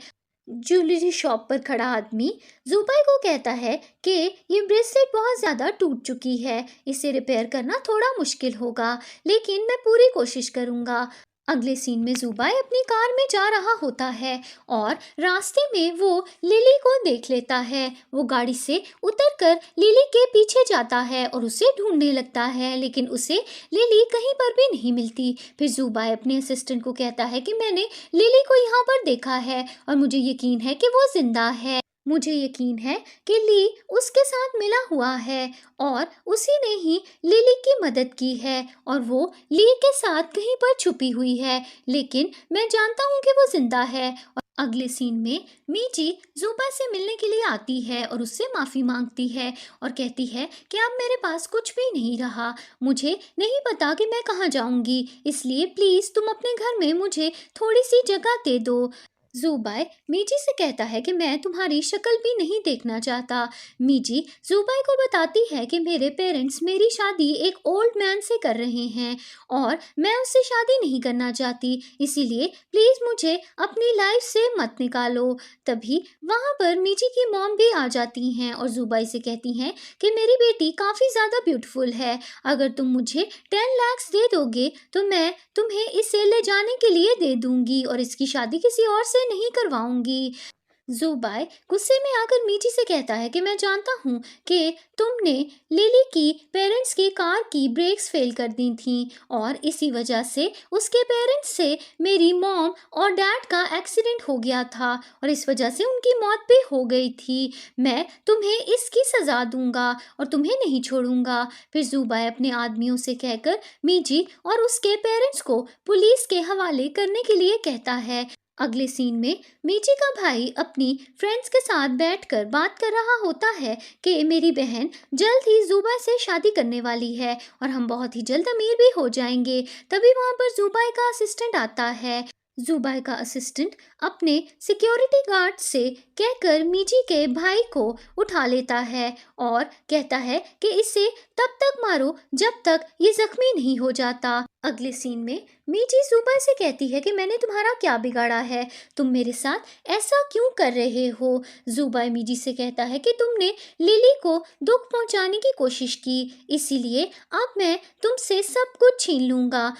ज्वेलरी शॉप पर खड़ा आदमी ज़ुबाई को कहता है कि ये ब्रेसलेट बहुत ज़्यादा टूट चुकी है, इसे रिपेयर करना थोड़ा मुश्किल होगा, लेकिन मैं पूरी कोशिश करूँगा। अगले सीन में ज़ुबाई अपनी कार में जा रहा होता है और रास्ते में वो लिली को देख लेता है। वो गाड़ी से उतरकर लिली के पीछे जाता है और उसे ढूंढने लगता है, लेकिन उसे लिली कहीं पर भी नहीं मिलती। फिर ज़ुबाई अपने असिस्टेंट को कहता है कि मैंने लिली को यहाँ पर देखा है और मुझे यकीन है कि वो जिंदा है। मुझे यकीन है कि ली उसके साथ मिला हुआ है और उसी ने ही लिली की मदद की है और वो ली के साथ कहीं पर छुपी हुई है, लेकिन मैं जानता हूँ कि वो जिंदा है। और अगले सीन में मीची ज़ुबा से मिलने के लिए आती है और उससे माफ़ी मांगती है और कहती है कि अब मेरे पास कुछ भी नहीं रहा, मुझे नहीं पता कि मैं कहाँ जाऊँगी, इसलिए प्लीज़ तुम अपने घर में मुझे थोड़ी सी जगह दे दो। ज़ुबाई मीजी से कहता है कि मैं तुम्हारी शक्ल भी नहीं देखना चाहता। मीजी ज़ुबाई को बताती है कि मेरे पेरेंट्स मेरी शादी एक ओल्ड मैन से कर रहे हैं और मैं उससे शादी नहीं करना चाहती, इसीलिए प्लीज़ मुझे अपनी लाइफ से मत निकालो। तभी वहाँ पर मीजी की मॉम भी आ जाती हैं और ज़ुबाई से कहती हैं कि मेरी बेटी काफ़ी ज़्यादा ब्यूटीफुल है, अगर तुम मुझे 10 लाख दे दोगे तो मैं तुम्हें इसे ले जाने के लिए दे दूंगी और इसकी शादी किसी और से नहीं करवाऊंगी। ज़ुबाई गुस्से में आकर मीची से कहता है कि मैं जानता हूँ कि तुमने लिली की पेरेंट्स की कार की ब्रेक्स फेल कर दी थी और इसी वजह से उसके पेरेंट्स से मेरी मॉम और डैड का एक्सीडेंट हो गया था और इस वजह से उनकी मौत भी हो गई थी। मैं तुम्हें इसकी सज़ा दूंगा और तुम्हें नहीं छोड़ूंगा। फिर ज़ुबाई अपने आदमियों से कहकर मीची और उसके पेरेंट्स को पुलिस के हवाले करने के लिए कहता है। अगले सीन में मीची का भाई अपनी फ्रेंड्स के साथ बैठकर बात कर रहा होता है कि मेरी बहन जल्द ही ज़ुबाई से शादी करने वाली है और हम बहुत ही जल्द अमीर भी हो जाएंगे। तभी वहाँ पर ज़ुबाई का असिस्टेंट आता है। ज़ुबाई का असिस्टेंट अपने सिक्योरिटी गार्ड से कहकर मीची के भाई को उठा लेता है और कहता है कि इसे तब तक मारो जब तक ये जख्मी नहीं हो जाता। अगले सीन में मीची ज़ुबाई से कहती है कि मैंने तुम्हारा क्या बिगाड़ा है, तुम मेरे साथ ऐसा क्यों कर रहे हो। ज़ुबाई मीची से कहता है कि तुमने लिली को दुख पहुंचाने की कोशिश की, इसीलिए अब मैं तुमसे सब कुछ छीन लूंगा।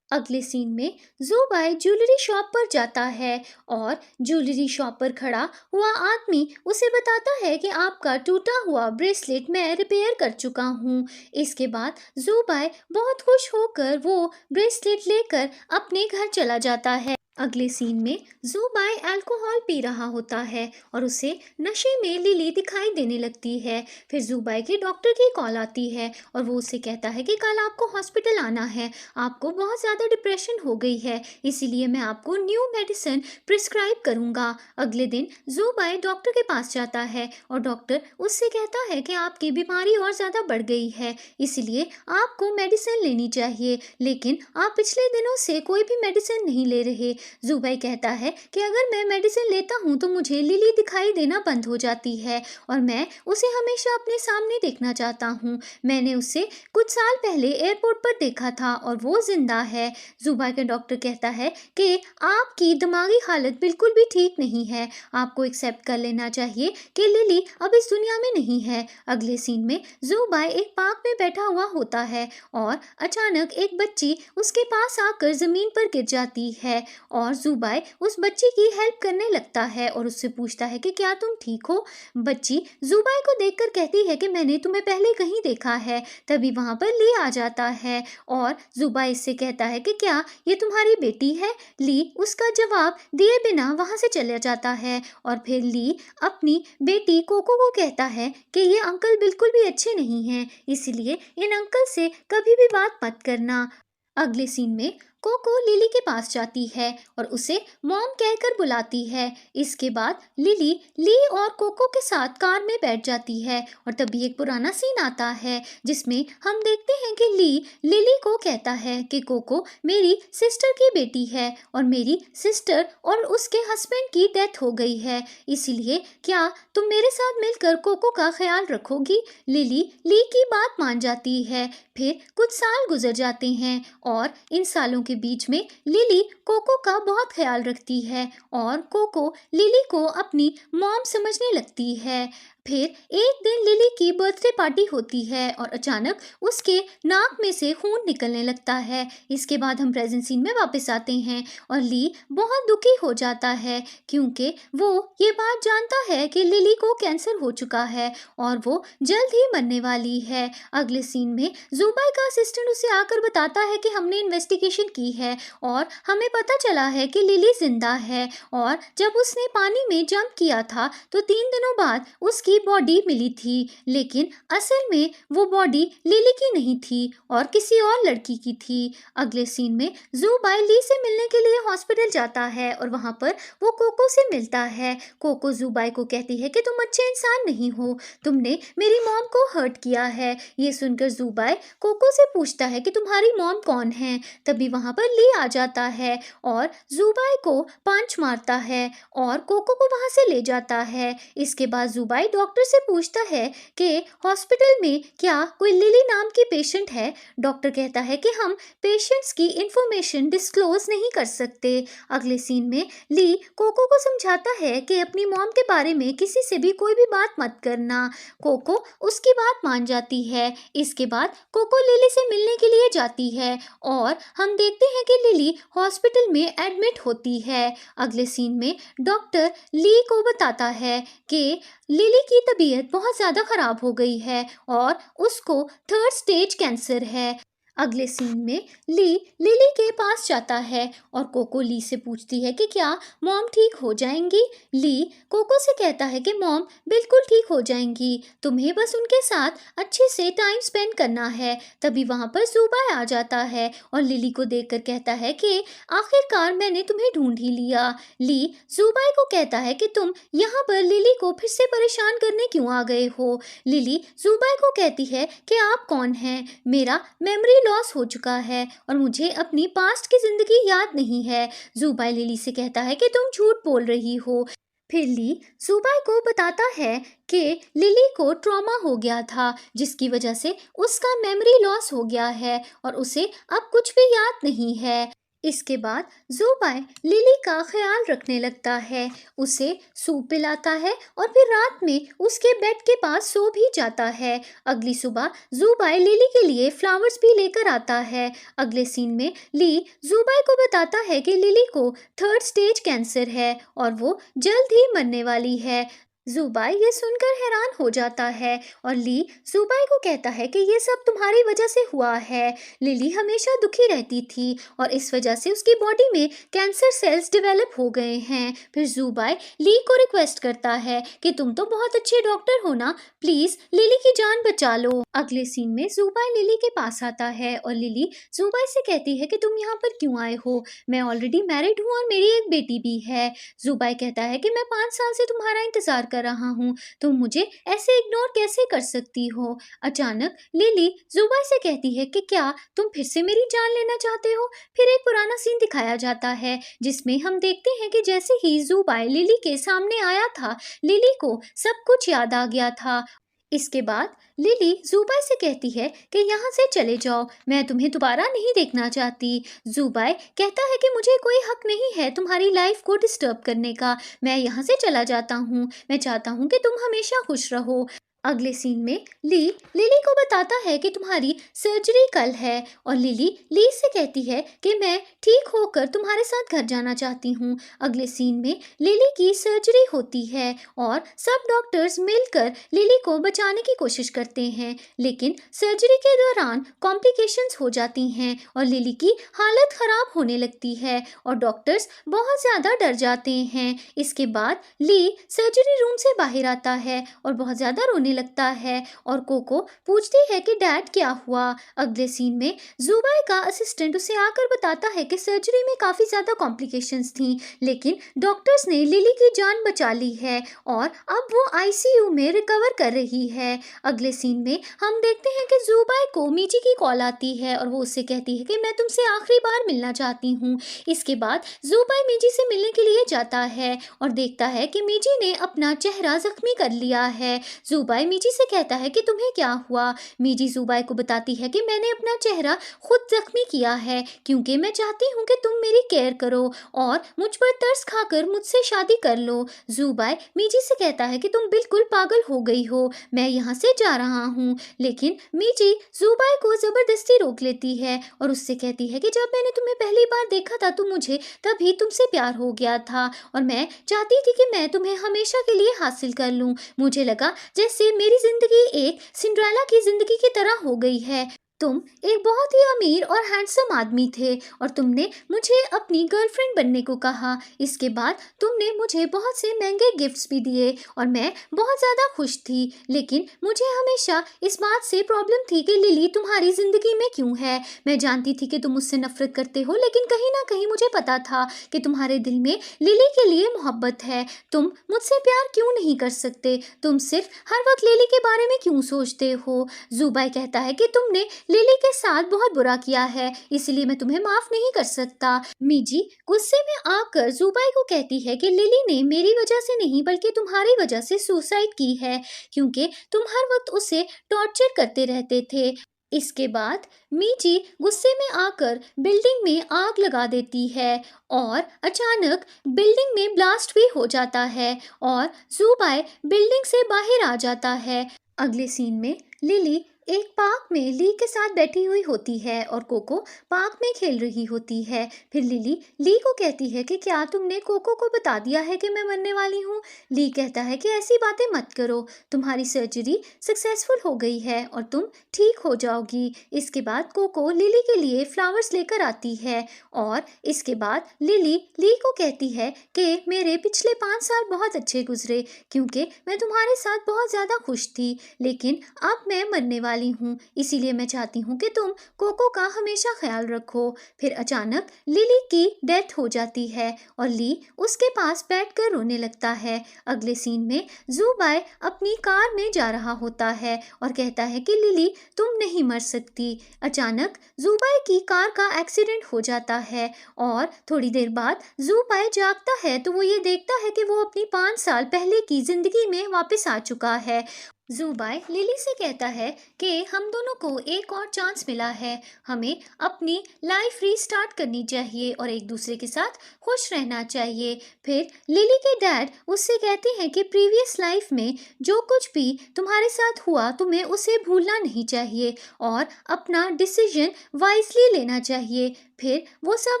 अगले सीन में ज़ुबाई ज्वेलरी शॉप पर जाता है और ज्वेलरी शॉप पर खड़ा हुआ आदमी उसे बताता है कि आपका टूटा हुआ ब्रेसलेट मैं रिपेयर कर चुका हूँ। इसके बाद ज़ुबाई बहुत खुश होकर वो ब्रेसलेट लेकर अपने घर चला जाता है। अगले सीन में ज़ुबाई अल्कोहल पी रहा होता है और उसे नशे में लिली दिखाई देने लगती है। फिर ज़ुबाई के डॉक्टर की कॉल आती है और वो उसे कहता है कि कल आपको हॉस्पिटल आना है, आपको बहुत ज़्यादा डिप्रेशन हो गई है, इसीलिए मैं आपको न्यू मेडिसिन प्रिस्क्राइब करूँगा। अगले दिन ज़ुबाई डॉक्टर के पास जाता है और डॉक्टर उससे कहता है कि आपकी बीमारी और ज़्यादा बढ़ गई है, इसलिए आपको मेडिसिन लेनी चाहिए, लेकिन आप पिछले दिनों से कोई भी मेडिसिन नहीं ले रहे। ज़ुबाई कहता है कि अगर मैं मेडिसिन लेता हूँ तो मुझे लिली दिखाई देना बंद हो जाती है और मैं उसे हमेशा अपने सामने देखना चाहता हूँ। मैंने उसे कुछ साल पहले एयरपोर्ट पर देखा था और वो जिंदा है। ज़ुबाई का डॉक्टर कहता है कि आपकी दिमागी हालत बिल्कुल भी ठीक नहीं है, आपको एक्सेप्ट कर लेना चाहिए कि लिली अब इस दुनिया में नहीं है। अगले सीन में ज़ुबाई एक पार्क में बैठा हुआ होता है और अचानक एक बच्ची उसके पास आकर ज़मीन पर गिर जाती है और ज़ुबाई उस बच्ची की हेल्प करने लगता है और उससे पूछता है कि क्या तुम ठीक हो। बच्ची ज़ुबाई को देखकर कहती है कि मैंने तुम्हें पहले कहीं देखा है। तभी वहाँ पर ली आ जाता है और ज़ुबाई इससे कहता है कि क्या ये तुम्हारी बेटी है। ली उसका जवाब दिए बिना वहाँ से चला जाता है और फिर ली अपनी बेटी कोको को कहता है कि ये अंकल बिल्कुल भी अच्छे नहीं हैं, इसलिए इन अंकल से कभी भी बात मत करना। अगले सीन में कोको लिली के पास जाती है और उसे मॉम कहकर बुलाती है। इसके बाद लिली ली और कोको के साथ कार में बैठ जाती है और तभी एक पुराना सीन आता है जिसमें हम देखते हैं कि ली लिली को कहता है कि कोको मेरी सिस्टर की बेटी है और मेरी सिस्टर और उसके हस्बैंड की डेथ हो गई है, इसीलिए क्या तुम मेरे साथ मिलकर कोको का ख्याल रखोगी। लिली ली की बात मान जाती है। फिर कुछ साल गुजर जाते हैं और इन सालों के बीच में लिली कोको का बहुत ख्याल रखती है और कोको लिली को अपनी मॉम समझने लगती है। फिर एक दिन लिली की बर्थडे पार्टी होती है और अचानक उसके नाक में से खून निकलने लगता है। इसके बाद हम प्रेजेंट सीन में वापस आते हैं और ली बहुत दुखी हो जाता है क्योंकि वो ये बात जानता है कि लिली को कैंसर हो चुका है और वो जल्द ही मरने वाली है। अगले सीन में जुबाई का असिस्टेंट उसे आकर बताता है कि हमने इन्वेस्टिगेशन की है और हमें पता चला है कि लिली जिंदा है और जब उसने पानी में जंप किया था तो 3 दिनों बाद उसकी बॉडी मिली थी, लेकिन असल में वो बॉडी लिली की नहीं थी और किसी और लड़की की थी। अगले सीन में जुबाई ली से मिलने के लिए हॉस्पिटल जाता है और वहां पर वो कोको से मिलता है। कोको जुबाई को कहती है कि तुम अच्छे इंसान नहीं हो, तुमने मेरी मॉम को हर्ट किया है। ये सुनकर जुबाई कोको से पूछता है कि तुम्हारी मॉम कौन है। तभी वहां पर ली आ जाता है और जुबाई को पंच मारता है और कोको को वहां से ले जाता है। इसके बाद जुबाई डॉक्टर से पूछता है कि हॉस्पिटल में क्या कोई लिली नाम की पेशेंट है। डॉक्टर कहता है कि हम पेशेंट्स की इंफॉर्मेशन डिस्क्लोज नहीं कर सकते। अगले सीन में ली कोको को समझाता है कि अपनी मॉम के बारे में किसी से भी कोई भी बात मत करना। कोको उसकी बात मान जाती है। इसके बाद कोको लिली से मिलने के लिए जाती है और हम देखते हैं कि लिली हॉस्पिटल में एडमिट होती है। अगले सीन में डॉक्टर ली को बताता है कि लिली की तबीयत बहुत ज़्यादा खराब हो गई है और उसको 3rd स्टेज कैंसर है। अगले सीन में ली लिली के पास जाता है और कोको ली से पूछती है कि क्या मॉम ठीक हो जाएंगी। ली कोको से कहता है कि मॉम बिल्कुल ठीक हो जाएंगी, तुम्हें बस उनके साथ अच्छे से टाइम स्पेंड करना है। तभी वहाँ पर जुबाई आ जाता है और लिली को देखकर कहता है कि आखिरकार मैंने तुम्हें ढूंढ ही लिया। ली जुबाई को कहता है कि तुम यहाँ पर लिली को फिर से परेशान करने क्यों आ गए हो। लिली जुबाई को कहती है कि आप कौन हैं, मेरा मेमोरी लॉस हो चुका है और मुझे अपनी पास्ट की जिंदगी याद नहीं है। जुबाई लिली से कहता है कि तुम झूठ बोल रही हो। फिर ली जुबाई को बताता है कि लिली को ट्रॉमा हो गया था जिसकी वजह से उसका मेमोरी लॉस हो गया है और उसे अब कुछ भी याद नहीं है। इसके बाद जुबाई लिली का ख्याल रखने लगता है, उसे सूप पिलाता है और फिर रात में उसके बेड के पास सो भी जाता है। अगली सुबह जुबाई लिली के लिए फ्लावर्स भी लेकर आता है। अगले सीन में ली जुबाई को बताता है कि लिली को 3rd स्टेज कैंसर है और वो जल्द ही मरने वाली है। जुबाई ये सुनकर हैरान हो जाता है और ली जुबाई को कहता है कि ये सब तुम्हारी वजह से हुआ है। लिली हमेशा दुखी रहती थी और इस वजह से उसकी बॉडी में कैंसर सेल्स डेवलप हो गए हैं। फिर जुबाई ली को रिक्वेस्ट करता है कि तुम तो बहुत अच्छे डॉक्टर हो ना, प्लीज लिली की जान बचा लो। अगले सीन में जुबाई लिली के पास आता है और लिली जुबाई से कहती है कि तुम यहाँ पर क्यों आए हो, मैं ऑलरेडी मैरिड हूँ और मेरी एक बेटी भी है। जुबाई कहता है कि मैं 5 साल से तुम्हारा इंतजार कर रहा हूँ, तुम मुझे ऐसे इग्नोर कैसे कर सकती हो। अचानक लिली जुबाई से कहती है कि क्या तुम फिर से मेरी जान लेना चाहते हो। फिर एक पुराना सीन दिखाया जाता है जिसमें हम देखते हैं कि जैसे ही जुबाई लिली के सामने आया था, लिली को सब कुछ याद आ गया था। इसके बाद लिली जुबाई से कहती है कि यहाँ से चले जाओ, मैं तुम्हें दोबारा नहीं देखना चाहती। जुबाई कहता है कि मुझे कोई हक नहीं है तुम्हारी लाइफ को डिस्टर्ब करने का, मैं यहाँ से चला जाता हूँ, मैं चाहता हूँ कि तुम हमेशा खुश रहो। अगले सीन में ली लिली को बताता है कि तुम्हारी सर्जरी कल है और लिली ली से कहती है कि मैं ठीक होकर तुम्हारे साथ घर जाना चाहती हूँ। अगले सीन में लिली की सर्जरी होती है और सब डॉक्टर्स मिलकर लिली को बचाने की कोशिश करते हैं, लेकिन सर्जरी के दौरान कॉम्प्लिकेशंस हो जाती हैं और लिली की हालत खराब होने लगती है और डॉक्टर्स बहुत ज़्यादा डर जाते हैं। इसके बाद ली सर्जरी रूम से बाहर आता है और बहुत ज़्यादा रोने लगता है और कोको पूछती है कि डैड क्या हुआ। अगले सीन में जुबाई का असिस्टेंट उसे आकर बताता है कि सर्जरी में काफ़ी ज़्यादा कॉम्प्लिकेशंस थी, लेकिन डॉक्टर्स ने लिली की जान बचा ली है और अब वो आईसीयू में रिकवर कर रही है। अगले सीन में हम देखते हैं कि जुबाई को मीजी की कॉल आती है और वो उससे कहती है कि मैं तुमसे आखिरी बार मिलना चाहती हूँ। इसके बाद जुबाई मीजी से मिलने के लिए जाता है और देखता है कि मीजी ने अपना चेहरा जख्मी कर लिया है। जुबाई जुबाई मीजी से कहता है कि तुम्हें क्या हुआ। मीजी जुबाई को बताती है कि मैंने अपना चेहरा खुद जख्मी किया है क्योंकि मैं चाहती हूँ कि तुम मेरी केयर करो और मुझ पर तरस खाकर मुझसे शादी कर लो। जुबाई मीजी से कहता है कि तुम बिल्कुल पागल हो गई हो, मैं यहाँ से जा रहा हूँ। लेकिन मीजी जुबाई को जबरदस्ती रोक लेती है और उससे कहती है कि जब मैंने तुम्हें पहली बार देखा था तो मुझे तभी तुमसे प्यार हो गया था और मैं चाहती थी कि मैं तुम्हें हमेशा के लिए हासिल कर लूं। मुझे लगा जैसे मेरी जिंदगी एक सिंड्रेला की जिंदगी की तरह हो गई है। तुम एक बहुत ही अमीर और हैंडसम आदमी थे और तुमने मुझे अपनी गर्लफ्रेंड बनने को कहा। इसके बाद तुमने मुझे बहुत से महंगे गिफ्ट्स भी दिए और मैं बहुत ज़्यादा खुश थी। लेकिन मुझे हमेशा इस बात से प्रॉब्लम थी कि लिली तुम्हारी ज़िंदगी में क्यों है। मैं जानती थी कि तुम मुझसे नफरत करते हो, लेकिन कहीं ना कहीं मुझे पता था कि तुम्हारे दिल में लिली के लिए मोहब्बत है। तुम मुझसे प्यार क्यों नहीं कर सकते? तुम सिर्फ हर वक्त लिली के बारे में क्यों सोचते हो? जुबाई कहता है कि तुमने लिली के साथ बहुत बुरा किया है, इसलिए मैं तुम्हें माफ नहीं कर सकता। मीजी गुस्से में आकर जुबाई को कहती है कि लिली ने मेरी वजह से नहीं बल्कि तुम्हारी वजह से सुसाइड की है क्योंकि तुम हर वक्त उसे टॉर्चर करते रहते थे। इसके बाद मीजी गुस्से में आकर बिल्डिंग में आग लगा देती है और अचानक बिल्डिंग में ब्लास्ट भी हो जाता है और जुबाई बिल्डिंग से बाहर आ जाता है। अगले सीन में लिली एक पार्क में ली के साथ बैठी हुई होती है और कोको पार्क में खेल रही होती है। फिर लिली ली को कहती है कि क्या तुमने कोको को बता दिया है कि मैं मरने वाली हूँ? ली कहता है कि ऐसी बातें मत करो, तुम्हारी सर्जरी सक्सेसफुल हो गई है और तुम ठीक हो जाओगी। इसके बाद कोको लिली के लिए फ्लावर्स लेकर आती है और इसके बाद लिली ली को कहती है कि मेरे पिछले 5 साल बहुत अच्छे गुजरे क्योंकि मैं तुम्हारे साथ बहुत ज़्यादा खुश थी, लेकिन अब मैं मरने वाली हूँ, इसीलिए मैं चाहती हूँ कि तुम कोको का हमेशा ख्याल रखो। फिर अचानक लिली की डेथ हो जाती है और ली उसके पास बैठकर रोने लगता है। अगले सीन में जुबाई अपनी कार में जा रहा होता है और कहता है कि लिली तुम नहीं मर सकती। अचानक जुबाई की कार का एक्सीडेंट हो जाता है और थोड़ी देर बाद जुबाई जागता है तो वो ये देखता है कि वो अपनी 5 साल पहले की जिंदगी में वापस आ चुका है। जुबाई लिली से कहता है कि हम दोनों को एक और चांस मिला है, हमें अपनी लाइफ रीस्टार्ट करनी चाहिए और एक दूसरे के साथ खुश रहना चाहिए। फिर लिली के डैड उससे कहते हैं कि प्रीवियस लाइफ में जो कुछ भी तुम्हारे साथ हुआ तुम्हें उसे भूलना नहीं चाहिए और अपना डिसीजन वाइजली लेना चाहिए। फिर वो सब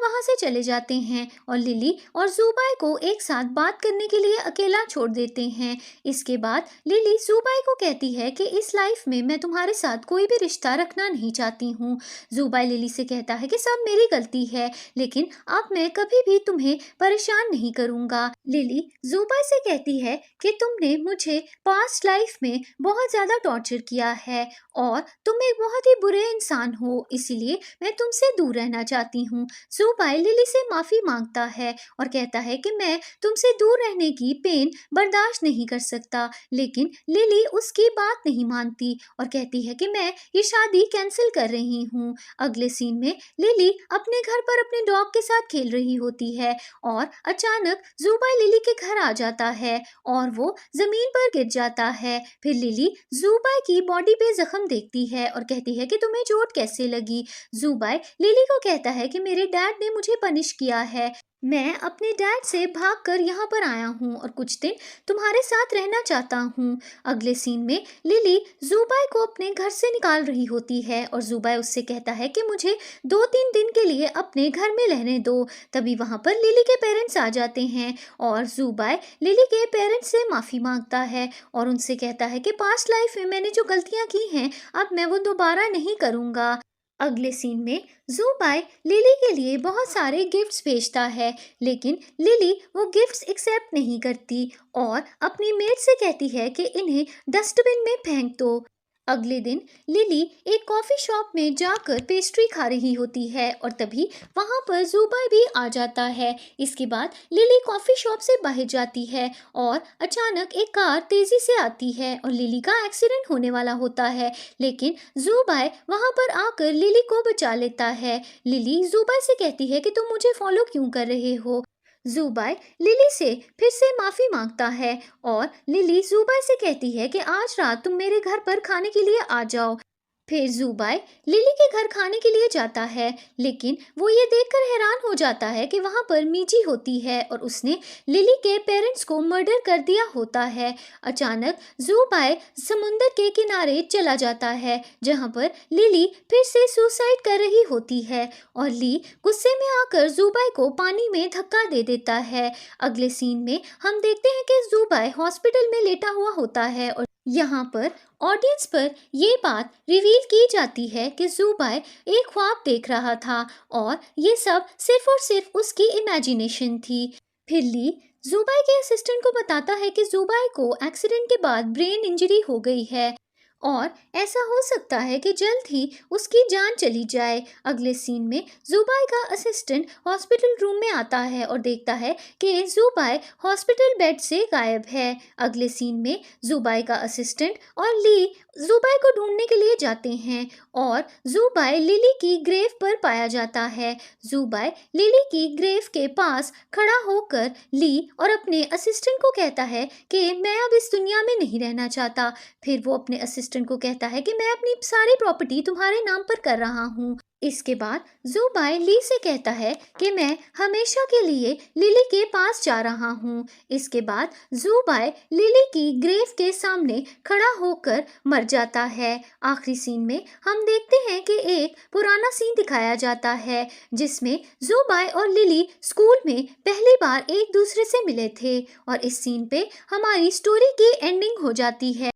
वहाँ से चले जाते हैं और लिली और जुबाई को एक साथ बात करने के लिए अकेला छोड़ देते हैं। इसके बाद लिली जुबाई को कहती है कि इस लाइफ में मैं तुम्हारे साथ कोई भी रिश्ता रखना नहीं चाहती हूँ। जुबाई लिली से कहता है कि सब मेरी गलती है, लेकिन अब मैं कभी भी तुम्हें परेशान नहीं करूँगा। लिली जुबाई से कहती है कि तुमने मुझे पास्ट लाइफ में बहुत ज़्यादा टॉर्चर किया है और तुम एक बहुत ही बुरे इंसान हो, इसीलिए मैं तुमसे दूर रहना चाहती हूँ। जुबाई लिली से माफ़ी मांगता है और कहता है कि मैं तुमसे दूर रहने की पेन बर्दाश्त नहीं कर सकता, लेकिन लिली उसकी बात नहीं मानती और कहती है कि मैं ये शादी कैंसिल कर रही हूँ। अगले सीन में लिली अपने घर पर अपने डॉग के साथ खेल रही होती है और अचानक जुबाई लिली के घर आ जाता है और वो जमीन पर गिर जाता है। फिर लिली जुबाई की बॉडी पे जख्म देखती है और कहती है कि तुम्हें चोट कैसे लगी? जुबाई लिली को कहता है कि मेरे डैड ने मुझे पनिश किया है, मैं अपने डैड से भागकर यहाँ पर आया हूँ और कुछ दिन तुम्हारे साथ रहना चाहता हूँ। अगले सीन में लिली जुबाई को अपने घर से निकाल रही होती है और जुबाई उससे कहता है कि मुझे 2-3 दिन के लिए अपने घर में रहने दो। तभी वहाँ पर लिली के पेरेंट्स आ जाते हैं और जुबाई लिली के पेरेंट्स से माफ़ी मांगता है और उनसे कहता है कि पास्ट लाइफ में मैंने जो गलतियाँ की हैं अब मैं वो दोबारा नहीं करूँगा। अगले सीन में जुबाई लिली के लिए बहुत सारे गिफ्ट्स भेजता है, लेकिन लिली वो गिफ्ट्स एक्सेप्ट नहीं करती और अपनी मेड से कहती है कि इन्हें डस्टबिन में फेंक दो। अगले दिन लिली एक कॉफ़ी शॉप में जाकर पेस्ट्री खा रही होती है और तभी वहाँ पर जुबाई भी आ जाता है। इसके बाद लिली कॉफ़ी शॉप से बाहर जाती है और अचानक एक कार तेज़ी से आती है और लिली का एक्सीडेंट होने वाला होता है, लेकिन जुबाई वहाँ पर आकर लिली को बचा लेता है। लिली जुबाई से कहती है कि तुम मुझे फॉलो क्यों कर रहे हो? ज़ुबाई लिली से फिर से माफ़ी मांगता है और लिली ज़ुबाई से कहती है कि आज रात तुम मेरे घर पर खाने के लिए आ जाओ। फिर ज़ुबाई लिली के घर खाने के लिए जाता है, लेकिन वो ये देखकर हैरान हो जाता है कि वहाँ पर मीजी होती है और उसने लिली के पेरेंट्स को मर्डर कर दिया होता है। अचानक ज़ुबाई समुंदर के किनारे चला जाता है, जहाँ पर लिली फिर से सुसाइड कर रही होती है और ली गुस्से में आकर ज़ुबाई को पानी में धक्का दे देता है। अगले सीन में हम देखते हैं कि ज़ुबाई हॉस्पिटल में लेटा हुआ होता है और यहाँ पर ऑडियंस पर ये बात रिवील की जाती है कि ज़ुबाई एक ख्वाब देख रहा था और ये सब सिर्फ और सिर्फ उसकी इमेजिनेशन थी। फिर ली ज़ुबाई के असिस्टेंट को बताता है कि ज़ुबाई को एक्सीडेंट के बाद ब्रेन इंजरी हो गई है और ऐसा हो सकता है कि जल्द ही उसकी जान चली जाए। अगले सीन में ज़ुबाई का असिस्टेंट हॉस्पिटल रूम में आता है और देखता है कि ज़ुबाई हॉस्पिटल बेड से गायब है। अगले सीन में ज़ुबाई का असिस्टेंट और ली ज़ुबाई को ढूंढने के लिए जाते हैं और ज़ुबाई लिली की ग्रेव पर पाया जाता है। ज़ुबाई लिली की ग्रेव के पास खड़ा होकर ली और अपने असिस्टेंट को कहता है कि मैं अब इस दुनिया में नहीं रहना चाहता। फिर वो अपने असिस्टेंट को कहता है कि मैं अपनी सारी प्रॉपर्टी तुम्हारे नाम पर कर रहा हूँ। इसके बाद ज़ुबाई ली से कहता है कि मैं हमेशा के लिए लिली के पास जा रहा हूँ। इसके बाद ज़ुबाई लिली की ग्रेव के सामने खड़ा होकर मर जाता है। आखिरी सीन में हम देखते हैं कि एक पुराना सीन दिखाया जाता है जिसमें ज़ुबाई और लिली स्कूल में पहली बार एक दूसरे से मिले थे और इस सीन पे हमारी स्टोरी की एंडिंग हो जाती है।